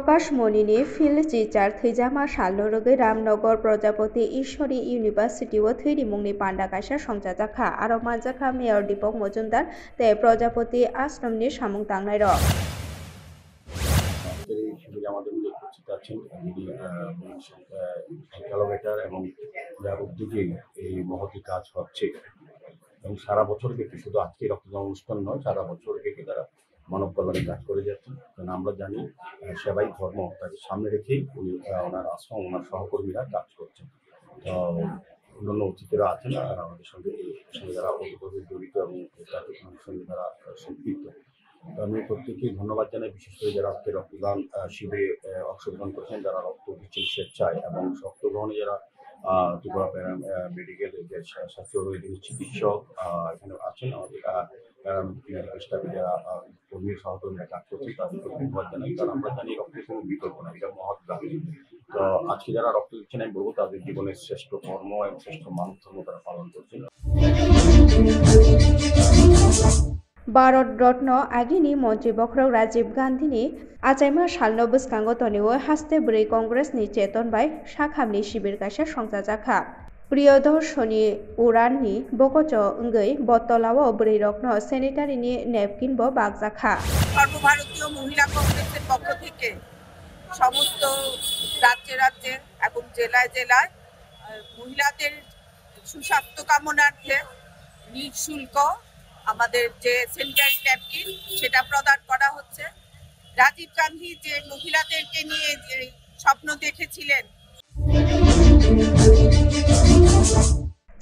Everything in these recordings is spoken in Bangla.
प्रकाश मणिनि फिल्ड टीचार थैजामा सालनो रगै रामनगर प्रजापति ईश्वरी इउनिभार्सिटी थैरिमुंनि पांडा काisa संजाजाखा आरो मानजाखा मेयर दीपक मजुमदार ते प्रजापति आश्रमनि सामुं तांनाय र এবং সারা বছর থেকে শুধু আজকে রক্তদান অনুষ্ঠান নয়, সারা বছর থেকে তারা মানব কল্যাণে কাজ করে যাচ্ছেন। কারণ আমরা জানি সেবাই ধর্ম, তাকে সামনে রেখেই ওনার আশ্রম, ওনার সহকর্মীরা কাজ করছেন। অন্যান্য অতিথিরা আছেন আমাদের সঙ্গে যারা ওতপ্রোতভাবে জড়িত এবং তাদের সঙ্গে তারা সম্পৃক্ত। আমি প্রত্যেককেই ধন্যবাদ জানাই, বিশেষ করে যারা আজকে রক্তদান শিবিরে অংশগ্রহণ করছেন, যারা রক্ত দিচ্ছেন স্বেচ্ছায় এবং রক্ত গ্রহণে যারা ত্রিপুরা মেডিকেল যে স্বাস্থ্য চিকিৎসক এখানে আছেন, আমাদের স্টাফে যারা কর্মী সহকর্মীরা কাজ করছেন তাদেরকে ধন্যবাদ জানাই। কারণ আমরা জানি রক্তের কোনো বিকল্প নাই, এটা মহৎ কাজ। তো আজকে যারা রক্ত দিচ্ছেন আমি বলবো তাদের জীবনের শ্রেষ্ঠ কর্ম এবং শ্রেষ্ঠ মানব ধর্ম তারা পালন করছেন। भारत रत्न आगिनि मन्त्री बख्रक राजीव गान्धीनि आचाइमा सालनो बस्कांगो तनिओ हास्ते ब्रै कंग्रेसनि चेतन बाय साखामनि शिबिर काisa संजाजाखा प्रियदर्शनी उड़ाननि बकच अंगै बत्तलाओ ब्रै रत्न सैनिटारिनि नेपकिन बो बागजाखा। সর্বভারতীয় মহিলা কংগ্রেসের পক্ষ থেকে সমস্ত রাজ্যে রাজ্যে এবং জেলায় জেলায় মহিলাদের সুস্বাস্থ্য কামনার্থে নিঃশুল্ক আমাদের যে স্যানিটারি ন্যাপকিন সেটা প্রদান করা হচ্ছে। রাজীব গান্ধী যে মহিলাদেরকে নিয়ে যে স্বপ্ন দেখেছিলেন,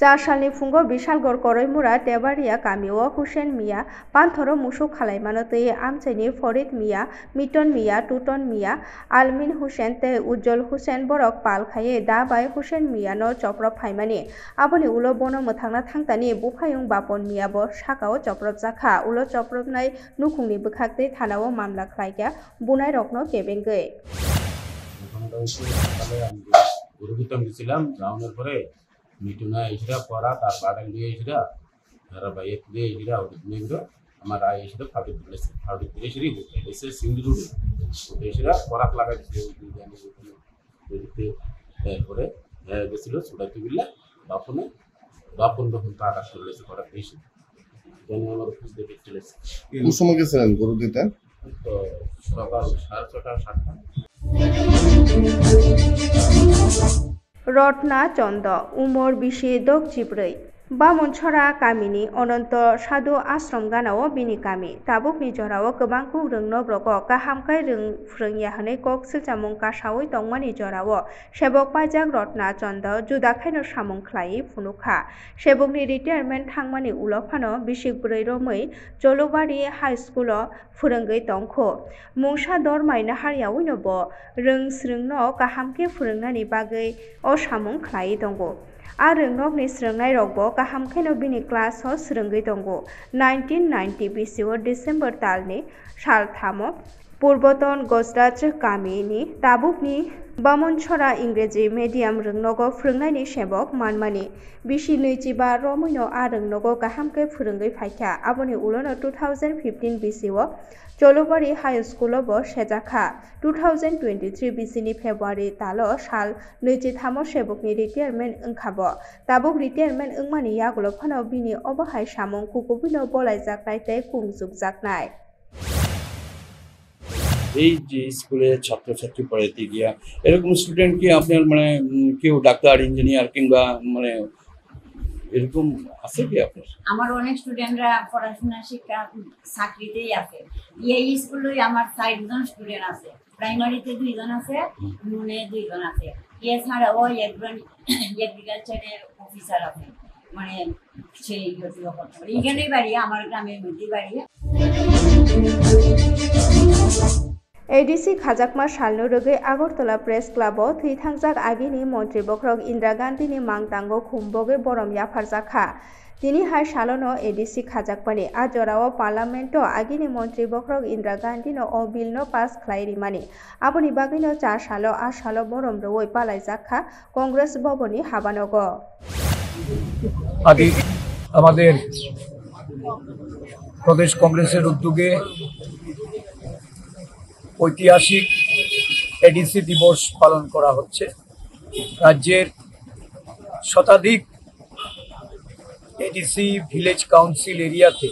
4 सालनि फुंगो बिशालगढ़ करैमुरा टेबारिया गामिओ हुसेन मिया पान्थरो मुसु खालायमानो तै आमचाइनि फरिद मिया मिटन मिया टुटन मिया आलमिन हुसेन ते उज्जवल हुसेन बरक पालखाये दाबाय हुसेन मियानो चप्रब फाइमानि आबनि उलो बनो मोथांना थांतानि बुफायुं बापन मियाबो साकाओ चप्रब जाखा उलो चप्रबनाय नुखुंनि बोखाक्तै थानाओ मामला खालायगा बुनाय रकनो केबेंगै মিটুনা এসরা পড়া তার বাড়াই দিয়ে এসরা তারা বাইরে দিয়ে এসরা ওদিকে আমার আয় এসরা ফাউডি দিলে এসে সিঙ্গল রুট এসরা পড়া লাগাই দিতে তারপরে গেছিল সুডাইতে বিল্লা বাপন যখন টাকা চলেছে পড়া দিয়েছে জানি আমার অফিস দেখে চলেছে কোন সময় গেছিলেন গরু দিতে? তো সকাল 6:30 7টা। रत्ना चंद उमर बिसि दगजिब्रै बामनछरा गामिनि अनंत साधु आश्रम गानाओ बिनि गामि ताबुकनि जराओ गोबांखौ रोंनो ब्रको गाहामखाय फोरोंयाहनै कक सिलचामुं कासावै दंमानि जराओ सेबक पाइजाक रत्ना चंद जुदाखायनो सामुं ख्लायै फुनुखा सेबकनि रिटायारमेन्ट थांमानि उलफानो बिसिक ब्रै रमै जलुबारि हाई स्कुल फोरोंगै दंखो मुंसा दरमायनो हारियावैनो बो रोंस्रोंनो गाहामखे फोरोंनायनि बागै अ सामुं ख्लायै दंगो आरोंनगनि स्रोंनाय रगबो गाहामखायनो बिनि क्लासआव स्रोंगै दंगो 1990 बिसिओ डिसेम्बर तालनि साल थामो पूर्वतन गजराज गामिनि ताबुकनि बामनछरा इंग्रेजी मेडियाम रोंनगो फोरोंनायनि सेबक मानमानि बिसि 25 रमैनो आरोंनगो गाहामखाय फोरोंगै फायखा आबनि उलनो 2015 बिसिओ जलुबारि हाई स्कुलावबो सेजाखा 2023 बिसिनि फेब्रुवारि तालो साल 23 सेबकनि रिटायारमेन्ट ओंखाबो ताबुक रिटायारमेन्ट ओंमानि यागुलफानो बिनि अबहाय सामुं कुकुबिनो बलायजाकनाय तै कुंजुगजाकनाय এই যে স্কুলে ছাত্রছাত্রী পড়াইতে গিয়া এরকম স্টুডেন্ট কি আপনার মানে কেউ ডাক্তার ইঞ্জিনিয়ার কিংবা মানে এরকম আছে কি আপনার? আমার অনেক স্টুডেন্টরা পড়াশোনা শিক্ষা চাকরিতেই আছে। এই স্কুলে আমার 4 জন স্টুডেন্ট আছে, প্রাইমারিতে 2 জন আছে, নুনে 2 জন আছে। এছাড়াও একজন এগ্রিকালচারের অফিসার আছে, মানে সেই এখানেই বাড়ি, আমার গ্রামের মধ্যেই বাড়ি। एडीसी खाजाकमा सालनो रगै आगरतला प्रेस क्लाबो थैथांजाक आगिनि मन्त्री बख्रक इंदिरा गान्धीनि मांगतांगो खुमबगै बरम याफारजाखा दिनै हाय सालनो एडीसी खाजाकमानि आजराओ पार्लामेन्टो आगिनि मन्त्री बख्रक इंदिरा गान्धीनो अ बिलनो पास ख्लायरिमानि आबनि बागैनो 4 सालो 8 सालो बरम रवै पालायजाखा कंग्रेस भवननि हाबानगो আগে আমাদের প্রদেশ কংগ্রেসের উদ্যোগে ঐতিহাসিক এডিসি দিবস পালন করা হচ্ছে। রাজ্যের শতাধিক এডিসি ভিলেজ কাউন্সিল এরিয়াতে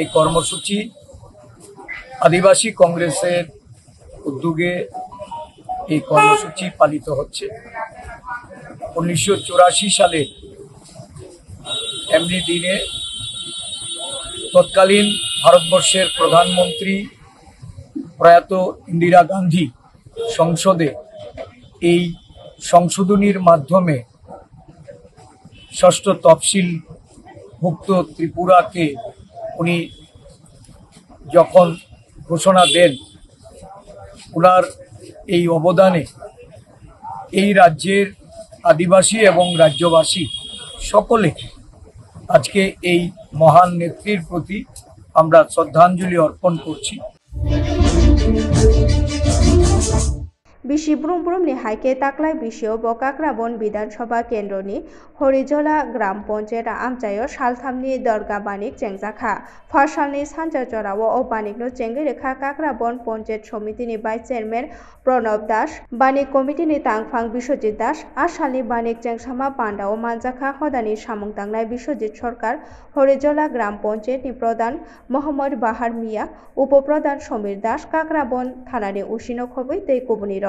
এই কর্মসূচি আদিবাসী কংগ্রেসের উদ্যোগে এই কর্মসূচি পালিত হচ্ছে। 1984 সালে এমনি দিনে তৎকালীন ভারতবর্ষের প্রধানমন্ত্রী প্রয়াত ইন্দিরা গান্ধী সংসদে এই সংশোধনীর মাধ্যমে ষষ্ঠ তফসিলভুক্ত ত্রিপুরাকে উনি যখন ঘোষণা দেন, ওনার এই অবদানে এই রাজ্যের আদিবাসী এবং রাজ্যবাসী সকলে আজকে এই মহান নেত্রীর প্রতি আমরা শ্রদ্ধাঞ্জলি অর্পণ করছি। बिसि ब्रुमब्रुमनि हाइके ताक्लाय बिसियाव बकाग्राबन विधानसभा केन्द्रनि हरिजला ग्राम पन्चायत आमचायाव सालथामनि दरगा बानिक चेंजाखा फारसालनि सानजा जराव अ बानिकनो चेंगैरेखा काग्राबन पन्चायत समितिनि भाइस चेयरमैन प्रणब दास बानिक कमिटिनि तांगफां बिश्वजित दास आसालनि बानिक चेंसामा पान्डाव मानजाखा हदानि सामुं तांनाय बिश्वजित सरकार हरिजला ग्राम पन्चायतनि प्रधान मोहम्मद बाहार मिया उपप्रधान समीर दास काग्राबन थानानि उसिनो खबै दै कुबुनि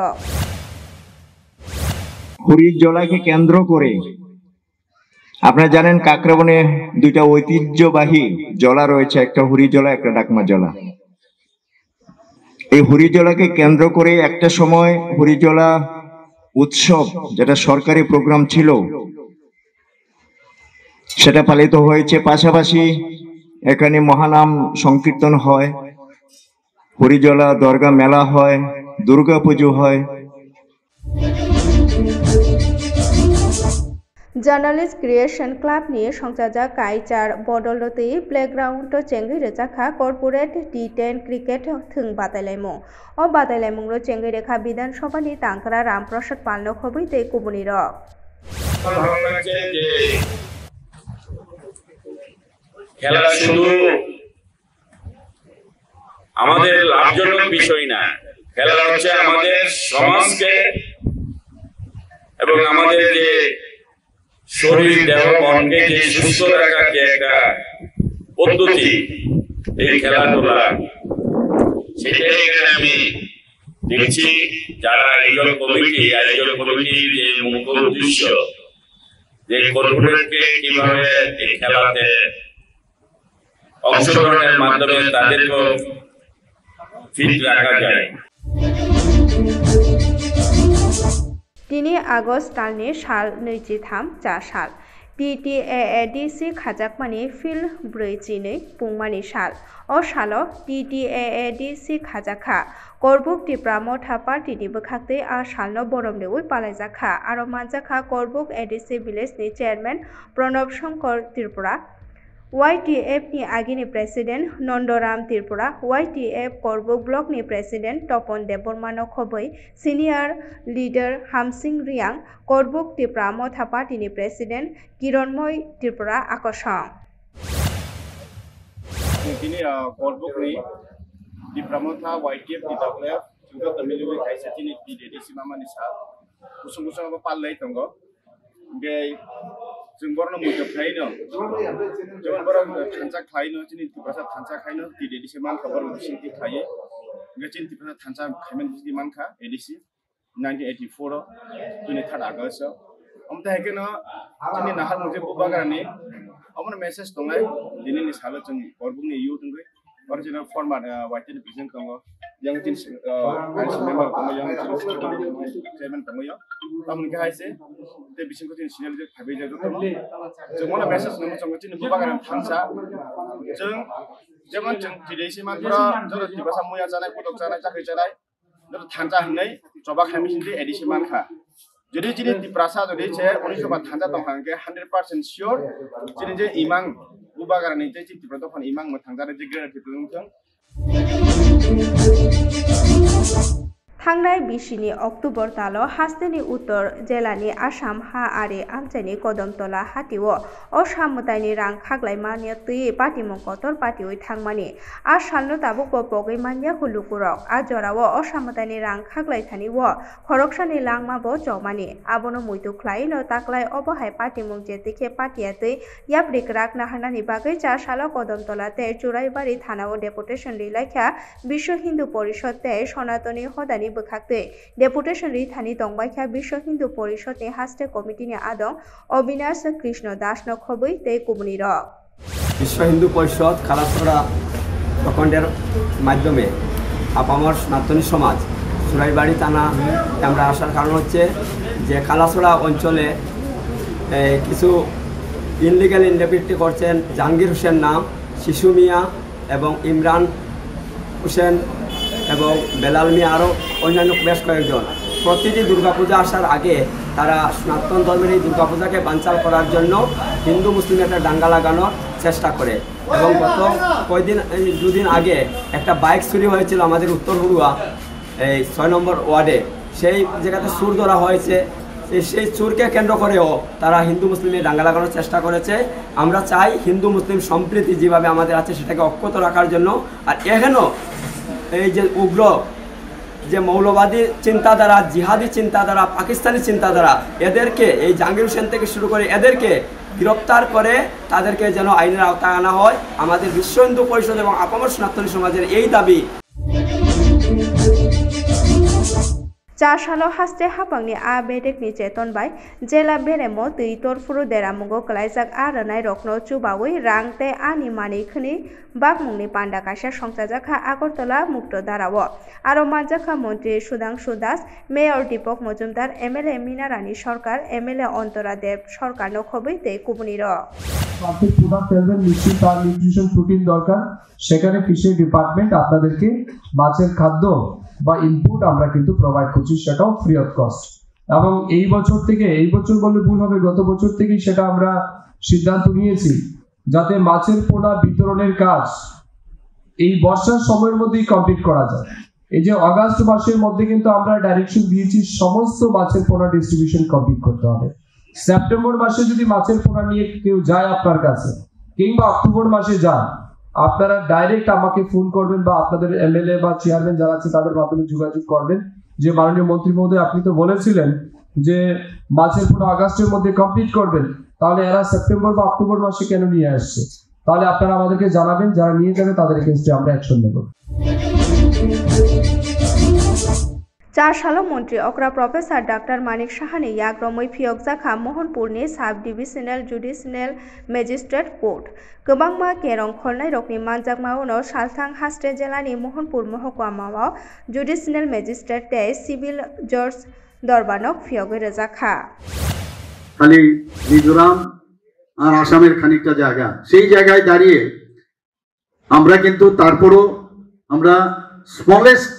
হরিজলাকে কেন্দ্র করে আপনারা জানেন কাকরাবনে দুইটা ঐতিহ্যবাহী জলা রয়েছে, একটা হরিজলা একটা ডাকমা জলা। এই হরিজলাকে কেন্দ্র করে একটা সময় হরিজলা উৎসব যেটা সরকারি প্রোগ্রাম ছিল সেটা পালিত হয়েছে। পাশাপাশি এখানে মহানাম সংকীর্তন হয়, হরিজলা দরগা মেলা হয়, দুর্গা পুজো হয়। জার্নালিস্ট ক্রিয়েশন ক্লাব নিয়ে সংসাজা কাইচার বদলতে প্লেগ্রাউন্ড চেঙ্গি রেজাখা কর্পোরেট টি10 ক্রিকেট থং বাদাयलायमु अ बादायलायमुंग चेंगै रेखा विधानसभानि तांकरा रामप्रसाद पालनो खबै तै कुबुनि খেলা শুধু আমাদের লাভজনক বিষয় না, খেলা হচ্ছে আমাদের সমাজকে এবং আমাদের যে শরীর দেহ মনকে যে সুস্থ রাখার যে একটা পদ্ধতি এই খেলাধুলা, সেটাই এখানে আমি দেখছি। যারা আয়োজক কমিটির যে মুখ্য উদ্দেশ্য যে কর্পোরেটকে কিভাবে এই খেলাতে অংশগ্রহণের মাধ্যমে তাদেরকেও ফিট রাখা যায়। दिनै आगस्ट दाननि साल 23 साल TTAADC खाजाकमानि फिल 42 पुंमानि साल अ सालाव TTAADC खाजाखा करबुक टिप्रा मथा पार्टीनि बोखाक्तै आ सालनो बरमदेवै पालायजाखा आरो मानजाखा करबुक ADC विलेजनि चेयरमैन प्रणब शंकर त्रिपुरा YTF नि आगिनि president Nandaram Tripura YTF Karbook block नि प्रेसिडेंट तपन देबबर्मानो खबै senior leader Hamsing Riang Karbook Tripura Motha party नि प्रेसिडेंट किरणमय त्रिपुरा आकर्षण दिनै करबुक नि त्रिपुरा मथा YTF नि दाखलाया जुगा तमिलुबै खायसेथिनि DDC मामानि सा गुसुं गुसुं पाल्लै दंगो बे जों बरनो मुजब खायनो जों बरन थांजा खायनो दिनै त्रिपुरा थांजा खायनो DDC मान खबर बिसिंति खायो गचिन त्रिपुरा थांजा खायमन दिनै मानखा ADC 1984 दिनै 3 आगस्ट अमता हेकेनो दिनै नाहार मुजे बुबागानि अमन मेसेज दंलाय दिनैनि सालो जों करबुकनि इउ दंगै original format YTF present दंगो yang tin member दंगो yang chairman दंगो तमन के हायसे ते बिसिंखौ दिन सिनियर जे फाबे जे दंगो जों मना मेसेज नमो जों दिन बुबागानि थांसा जों जेमन जों DDC मानफ्रा जों दिबासा मुया जानाय पदक जानाय जाखै जानाय जों थांजा होननाय जबा खामिसिनदि एडिसि मानखा যদি যিনি ত্রিপুরা যদি যে 1900 থাঞ্জা দंखांके 100% শিওর যিনি যে ইমাং বুবাগারনি যে ত্রিপুরা দফান ইমাং মথাंजा যে গ্রেড ত্রিপুরা थांनाय 20 अक्ट'बर तालो हास्तेनि उत्तर जिल्लानि आसाम हा आरि आमचाइनि कदमतला हातिओ असामताइनि रां खाग्लायमानि तै पाटिमं कतर पाटिओ थांमानि आ सालनो ताबुक पगै मानिया हुलुकुरक आ जराओ असामताइनि रां खाग्लायथानिओ खरकसानि लांमाबो जमानि आबनो मुइतु ख्लाइनो ताक्लाय अबहाय पाटिमं जेतिखे पाटिया तै याप्रिक राग नाहानानि बागै 4 साल कदमतला ते चुराइबारि थानाओ डेपुटेशन रिलाइखा विश्व हिंदू परिषद ते सनातनी हदानि बखाक्ते डेपुटेशन रिथानि दंबाइखा विश्व हिंदू परिषदनि हास्ते कमिटिनि आदं अविनाश कृष्ण दासनो खबै ते कुबुनि र विश्व हिंदू परिषद खालासड़ा प्रखंडेर माध्यमे आपामर सनातनी समाज चुराइबाड़ी थाना আমরা আসার কারণ হচ্ছে যে খালাসড়া অঞ্চলে কিছু ইনলিগাল ইন্ডেপিটি করছেন জাহাঙ্গীর হোসেন নাম শিশু মিয়া এবং ইমরান হোসেন এবং বেলাল মিয়া আরও অন্যান্য বেশ কয়েকজন প্রতিটি দুর্গাপূজা আসার আগে তারা সনাতন ধর্মের এই দুর্গাপূজাকে বানচাল করার জন্য হিন্দু মুসলিম একটা দাঙ্গা লাগানোর চেষ্টা করে এবং গত কয়েকদিন দুদিন আগে একটা বাইক চুরি হয়েছিল আমাদের উত্তর হুড়ুয়া এই 6 নম্বর ওয়ার্ডে সেই জায়গাতে চুর ধরা হয়েছে সেই চুরকে কেন্দ্র করেও তারা হিন্দু মুসলিমের দাঙ্গা লাগানোর চেষ্টা করেছে আমরা চাই হিন্দু মুসলিম সম্প্রীতি যেভাবে আমাদের আছে সেটাকে অক্ষত রাখার জন্য আর এখানেও এই যে উগ্র যে মৌলবাদী চিন্তাধারা জিহাদি চিন্তাধারা পাকিস্তানি চিন্তাধারা এদেরকে এই জাহাঙ্গীর হোসেন থেকে শুরু করে এদেরকে গ্রেফতার করে তাদেরকে যেন আইনের আওতায় আনা হয় আমাদের বিশ্ব হিন্দু পরিষদ এবং আপামর সনাতনী সমাজের এই দাবি 4 साल हास्ते हापांनि आ बेदेकनि चेतन बाय जेला बेरेमो दै तरफुरु देरामुगो कलाइजाक आरनाय रखनो चुबावै रां ते आनि मानिखनि बागमुंनि पांडा काशा संसाजाखा आगरतला मुक्त दारावो आरो मानजाखा मंत्री सुधांशु दास मेयर दीपक मजुमदार एमएलए मीनारानी सरकार एमएलए अंतरा देव सरकारनो खबै ते कुबुनि र পারফেক্ট প্রোডাক্ট ফেলবেন নিশ্চিত তার নিউট্রিশন প্রোটিন দরকার সেখানে ফিশারি ডিপার্টমেন্ট আপনাদেরকে মাছের খাদ্য বা ইনপুট আমরা কিন্তু প্রোভাইড করছি সেটাও ফ্রি অফ কস্ট এবং এই বছর থেকে এই বছর বললে ভুল হবে গত বছর থেকেই সেটা আমরা সিদ্ধান্ত নিয়েছি যাতে মাছের পোনা বিতরণের কাজ এই বর্ষার সময়ের মধ্যেই কমপ্লিট করা যায় এই যে আগস্ট মাসের মধ্যে কিন্তু আমরা ডাইরেকশন দিয়েছি সমস্ত মাছের পোনা ডিস্ট্রিবিউশন কমপ্লিট করতে হবে সেপ্টেম্বর মাসে যদি মাছের পোনা নিয়ে কেউ যায় আপনার কাছে কিংবা অক্টোবর মাসে যায় আপনারা ডাইরেক্ট আমাকে ফোন করবেন বা আপনাদের এমএলএ বা চেয়ারম্যান যারা আছে তাদের মাধ্যমে যোগাযোগ করবেন যে মাননীয় মন্ত্রী মহোদয় আপনি তো বলেছিলেন যে মাছের পোনা আগস্টের মধ্যে কমপ্লিট করবেন তাহলে এরা সেপ্টেম্বর বা অক্টোবর মাসে কেন নিয়ে আসছে তাহলে আপনারা আমাদেরকে জানাবেন যারা নিয়ে যাবে তাদের এগেইনস্টে আমরা অ্যাকশন নেব 4 साल मंत्री अक्रा प्रोफेसर डॉक्टर मानिक साहानि याग्रमै फियकजाखा मोहनपुरनि sub divisional judicial magistrate court गोबांमा केरं खलनाय रकनि मानजाकमावनो सालथां हास्टे जिल्लानि मोहनपुर महकुमायाव जुडिशियेल मेजिस्ट्रेट ते सिविल जज दरबारनो फियगै रोजाखा खाली मिजोराम আর আসামের খানিকটা জায়গা সেই জায়গায় দাঁড়িয়ে আমরা কিন্তু তারপরও আমরা স্মলেস্ট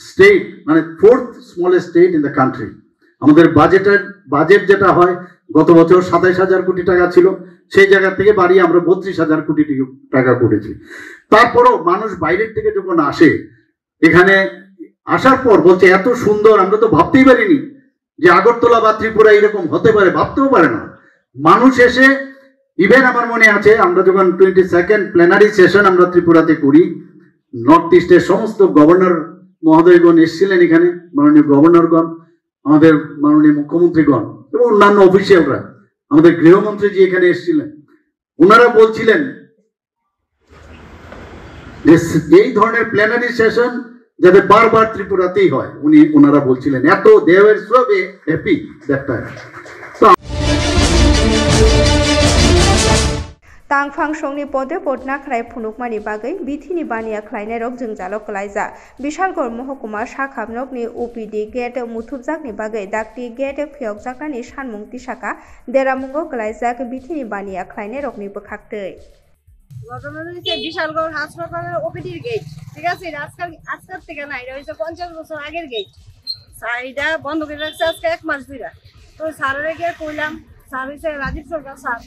স্টেট মানে 4th smallest state in the country আমাদের বাজেট যেটা হয় গত বছর ২৭,০০০ কোটি টাকা ছিল সেই জায়গা থেকে বাড়িয়ে আমরা ৩২,০০০ কোটি টাকা করেছি তারপরও মানুষ বাইরের থেকে যখন আসে এখানে আসার পর বলছে এত সুন্দর আমরা তো ভাবতেই পারিনি যে আগরতলা বা ত্রিপুরা এরকম হতে পারে ভাবতেও পারে না মানুষ এসে ইভেন আমার মনে আছে আমরা যখন 22nd প্লেনারি সেশন আমরা ত্রিপুরাতে করি নর্থ ইস্টের সমস্ত গভর্নর মহোদয়গণ এসেছিলেন এখানে মাননীয় গভর্নরগণ আমাদের মাননীয় মুখ্যমন্ত্রীগণ এবং অন্যান্য অফিসিয়ালরা আমাদের গৃহমন্ত্রী জি এখানে এসেছিলেন ওনারা বলছিলেন যে এই ধরনের প্লেনারি সেশন যাতে বারবার ত্রিপুরাতেই হয় ওনারা বলছিলেন এত they were so happy that time तांगफां संनि पदे पदना ख्राय फुनुकमानि बागै बिथिनि बानिया ख्लायनाय रक जोंजालो कलायजा बिशालगढ़ महकुमा साखाबनकनि ओपीडी गेट मुथुबजाकनि बागै डाक्टी गेट फियकजाकनानि सानमुं तिसाका देरामुंगो कलायजाक बिथिनि बानिया ख्लायनाय रकनि बोखाक्तै ঘটনা হচ্ছে বিশালগড় হাসপাতালের ওপিডির গেট ঠিক আছে আজকের থেকে না এটা হচ্ছে 50 বছর আগের গেট সাইডা বন্ধ করে রাখছে আজকে 1 মাস ধরে তো স্যারের গিয়ে কইলাম স্যার হচ্ছে রাজীব সরকার স্যার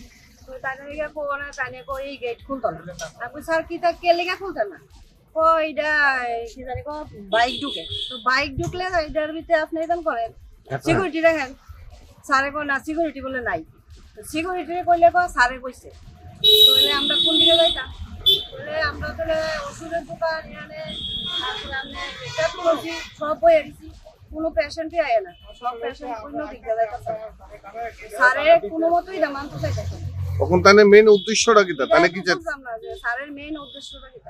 তো তাদের গিয়ে কোনা জানে কই এই গেট খুলতো না আপনি স্যার কি তা কে লেগে খুলতো না এটা কি জানি বাইক ঢুকে, তো বাইক ঢুকলে এটার ভিতরে আপনি এরকম করেন সিকিউরিটি রাখেন, স্যারে কো না সিকিউরিটি বলে নাই, সিকিউরিটি কইলে কো স্যারে কইছে, তাহলে আমরা কোন দিকে যাইতাম? তাহলে আমরা তাহলে ওষুধের দোকান এখানে টেকনোলজি সব বই এসেছি, কোনো পেশেন্টই আয় না, সব পেশেন্ট কোনো দিকে যাইতেছে, স্যারে কোনো মতোই না মানতে চাইতেছে। তখন তাহলে মেইন উদ্দেশ্যটা কি? তাহলে কি স্যারের মেইন উদ্দেশ্যটা কি?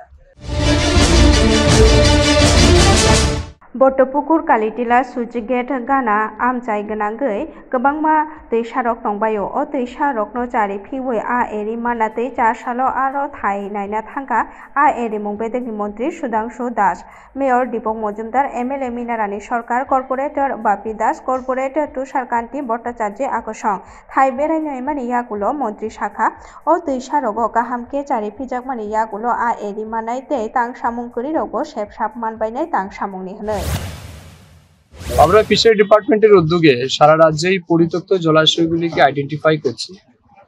बट्टपुकुर कालिटिला सुइच गेट गाना आमचाइ गोनांगै गोबांमा दै सारक दंबायो अ दै सारकनो चारि फिवै आ एरि माना दै चा सालो आरो थाइ नायना थांगा आ एरि मुंबेदनि मन्त्री सुधांशु दास मेयर दीपक मजुमदार एमएलए मिनारानी सरकार कर्पोरेटर बापी दास कर्पोरेटर तुषारकान्ति भट्टाचार्य आकर्षण थाइ बेरायनाय माने यागुलो मन्त्री शाखा अ दै सारक गाहामके चारि फिजाक माने यागुलो आ एरि मानाय दै तां सामुंकरि रगो सेबसाब मानबायनाय तां सामुंनि हनै। আমরা ফিশারি ডিপার্টমেন্টের উদ্যোগে সারা রাজ্যেই পরিত্যক্ত জলাশয়গুলিকে আইডেন্টিফাই করছি।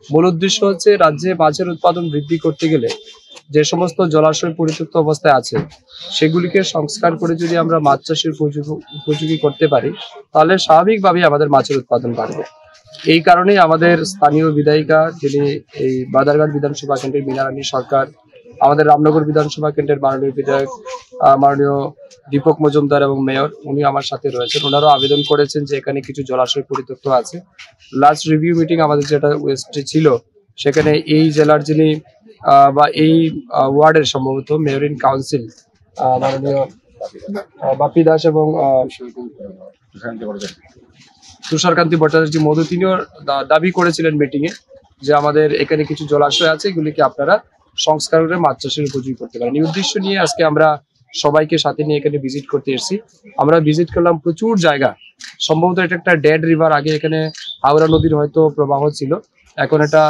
মূল উদ্দেশ্য হচ্ছে রাজ্যে মাছের উৎপাদন বৃদ্ধি করতে গেলে যে সমস্ত জলাশয় পরিত্যক্ত অবস্থায় আছে সেগুলিকে সংস্কার করে যদি আমরা মাছ চাষের উপযোগী করতে পারি তাহলে স্বাভাবিকভাবেই আমাদের মাছের উৎপাদন বাড়বে। এই কারণেই আমাদের স্থানীয় বিধায়িকা যিনি এই বাদারঘাট বিধানসভা কেন্দ্রের মিনারানী সরকার, আমাদের রামনগর বিধানসভা কেন্দ্রের মাননীয় বিধায়ক মাননীয় দীপক মজুমদার এবং মেয়র উনি আমার সাথে রয়েছেন, ওনারাও আবেদন করেছেন যে এখানে কিছু জলাশয় পরিত্যক্ত আছে। লাস্ট রিভিউ মিটিং আমাদের যেটা ওয়েস্টে ছিল সেখানে এই জেলার যিনি বা এই ওয়ার্ডের সম্ভবত মেয়র ইন কাউন্সিল মাননীয় বাপি দাস এবং তুষারকান্তি ভট্টাচার্য মধু তিনিও দাবি করেছিলেন মিটিং এ যে আমাদের এখানে কিছু জলাশয় আছে এগুলিকে আপনারা সংস্কার করে মাছ চাষের উপযোগী করতে পারেন। এই উদ্দেশ্য নিয়ে আজকে আমরা সবাইকে সাথে নিয়ে এখানে ভিজিট করতে এসেছি। আমরা ভিজিট করলাম প্রচুর জায়গা, সম্ভবত এটা একটা ডেড রিভার, আগে এখানে হাওড়া নদীর হয়তো প্রবাহ ছিল, এখন এটা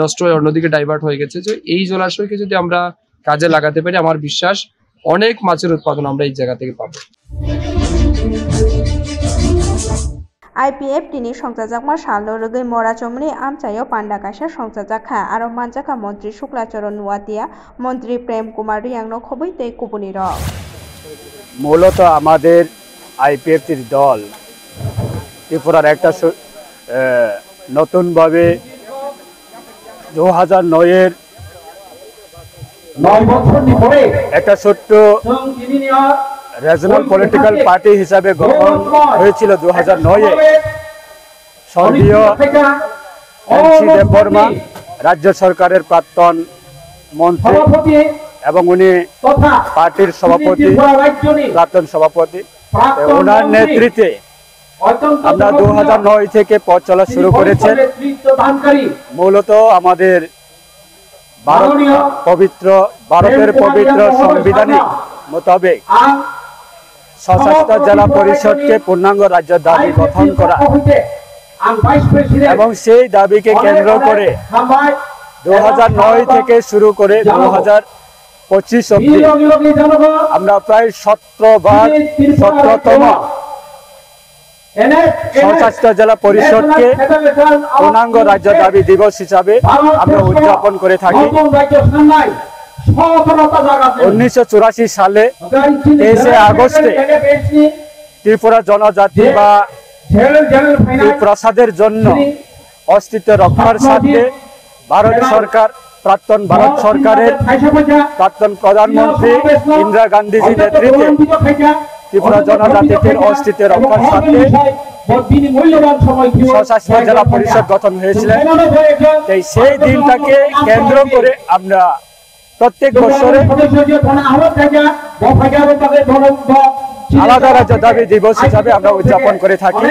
নষ্ট হয়ে অন্যদিকে ডাইভার্ট হয়ে গেছে। যে এই জলাশয়কে যদি আমরা কাজে লাগাতে পারি আমার বিশ্বাস অনেক মাছের উৎপাদন আমরা এই জায়গা থেকে পাবো। IPF tini songchajak salno rwgui morachomni amchaio panda kaisa songchajakha aro manjaka mantri Shuklacharan Nuatia mantri Prem Kumar Riyangno khobui tei kubuni rok মূলত আমাদের IPF দল ত্রিপুরার একটা নতুনভাবে 2009-এর একটা ছোট্ট রিজনাল পলিটিক্যাল পার্টি হিসাবে গঠন হয়েছিল 2009-এ। স্বর্গীয় এনসি দেববর্মা রাজ্য সরকারের প্রাক্তন মন্ত্রী এবং উনি পার্টির সভাপতি, প্রাক্তন সভাপতি, ওনার নেতৃত্বে আমরা 2009 থেকে পথ চলা শুরু করেছেন। মূলত আমাদের ভারতের পবিত্র সংবিধানিক মোতাবেক সশস্ত্র জেলা পরিষদকে পূর্ণাঙ্গ রাজ্য দাবি গঠন করা এবং সেই দাবিকে কেন্দ্র করে 2009 থেকে শুরু করে 2025 অবধি আমরা প্রায় 17তম সশস্ত্র জেলা পরিষদকে পূর্ণাঙ্গ রাজ্য দাবি দিবস হিসাবে আমরা উদযাপন করে থাকি। 1984 সালে 23 আগস্টে ত্রিপুরা জনজাতি বা ত্রিপ্রসাদের জন্য অস্তিত্ব রক্ষার স্বার্থে ভারত সরকার, প্রাক্তন ভারত সরকারের প্রাক্তন প্রধানমন্ত্রী ইন্দিরা গান্ধীজির নেতৃত্বে ত্রিপুরা জনজাতির অস্তিত্ব রক্ষার স্বার্থে সশস্ত্র জেলা পরিষদ গঠন হয়েছিল। সেই দিনটাকে কেন্দ্র করে আমরা প্রত্যেক বছরে আলাদা রাজ্য দাবি দিবস হিসাবে আমরা উদযাপন করে থাকি।